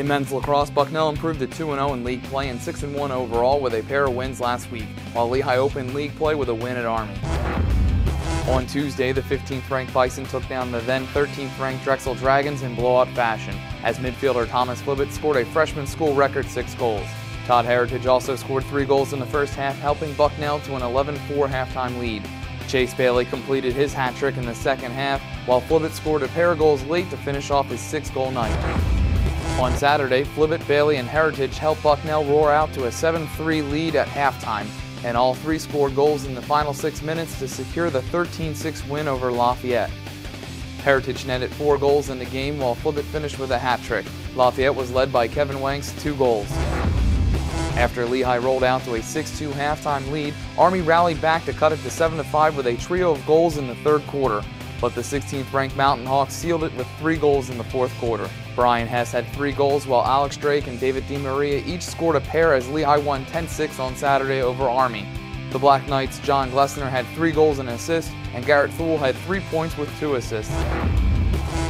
In men's lacrosse, Bucknell improved to 2-0 in league play and 6-1 overall with a pair of wins last week, while Lehigh opened league play with a win at Army. On Tuesday, the 15th-ranked Bison took down the then 13th-ranked Drexel Dragons in blowout fashion, as midfielder Thomas Flibbett scored a freshman school record 6 goals. Todd Heritage also scored 3 goals in the first half, helping Bucknell to an 11-4 halftime lead. Chase Bailey completed his hat trick in the second half, while Flibbett scored a pair of goals late to finish off his 6-goal night. On Saturday, Flibbett, Bailey, and Heritage helped Bucknell roar out to a 7-3 lead at halftime, and all 3 scored goals in the final 6 minutes to secure the 13-6 win over Lafayette. Heritage netted 4 goals in the game, while Flibbett finished with a hat trick. Lafayette was led by Kevin Wank's 2 goals. After Lehigh rolled out to a 6-2 halftime lead, Army rallied back to cut it to 7-5 with a trio of goals in the third quarter, but the 16th-ranked Mountain Hawks sealed it with 3 goals in the fourth quarter. Brian Hess had 3 goals, while Alex Drake and David DiMaria each scored a pair as Lehigh won 10-6 on Saturday over Army. The Black Knights' John Glessner had 3 goals and an assist, and Garrett Thule had 3 points with 2 assists.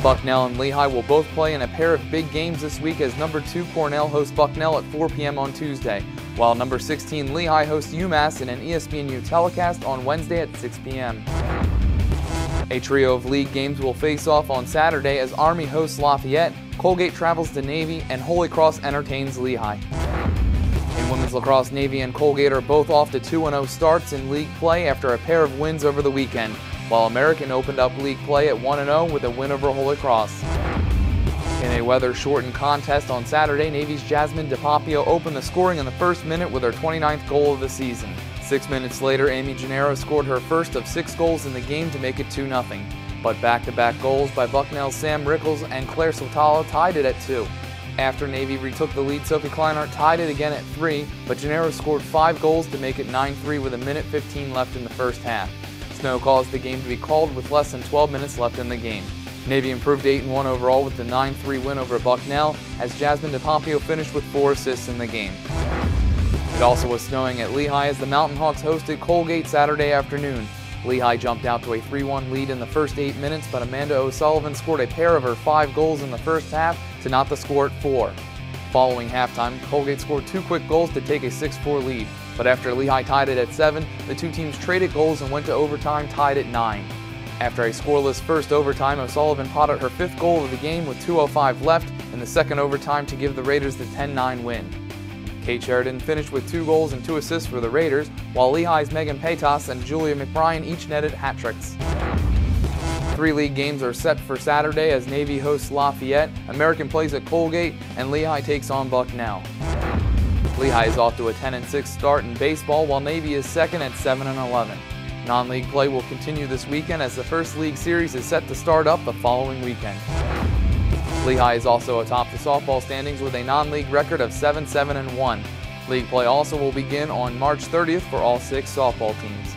Bucknell and Lehigh will both play in a pair of big games this week as number 2 Cornell hosts Bucknell at 4 p.m. on Tuesday, while number 16 Lehigh hosts UMass in an ESPNU telecast on Wednesday at 6 p.m. A trio of league games will face off on Saturday as Army hosts Lafayette, Colgate travels to Navy, and Holy Cross entertains Lehigh. In women's lacrosse, Navy and Colgate are both off to 2-0 starts in league play after a pair of wins over the weekend, while American opened up league play at 1-0 with a win over Holy Cross. In a weather-shortened contest on Saturday, Navy's Jasmine DePapio opened the scoring in the first minute with her 29th goal of the season. 6 minutes later, Amy Gennaro scored her first of 6 goals in the game to make it 2-0. But back-to-back goals by Bucknell's Sam Rickles and Claire Sotalo tied it at 2. After Navy retook the lead, Sophie Kleinart tied it again at 3, but Gennaro scored 5 goals to make it 9-3 with 1:15 left in the first half. Snow caused the game to be called with less than 12 minutes left in the game. Navy improved 8-1 overall with the 9-3 win over Bucknell, as Jasmine DePapio finished with 4 assists in the game. It also was snowing at Lehigh as the Mountain Hawks hosted Colgate Saturday afternoon. Lehigh jumped out to a 3-1 lead in the first 8 minutes, but Amanda O'Sullivan scored a pair of her 5 goals in the first half to knot the score at 4. Following halftime, Colgate scored 2 quick goals to take a 6-4 lead, but after Lehigh tied it at 7, the 2 teams traded goals and went to overtime tied at 9. After a scoreless first overtime, O'Sullivan potted her 5th goal of the game with 2:05 left in the second overtime to give the Raiders the 10-9 win. Kate Sheridan finished with 2 goals and 2 assists for the Raiders, while Lehigh's Megan Paytas and Julia McBrien each netted hat tricks. 3 league games are set for Saturday as Navy hosts Lafayette, American plays at Colgate, and Lehigh takes on Bucknell. Lehigh is off to a 10-6 start in baseball, while Navy is second at 7-11. Non-league play will continue this weekend as the first league series is set to start up the following weekend. Lehigh is also atop the softball standings with a non-league record of 7-7-1. League play also will begin on March 30th for all 6 softball teams.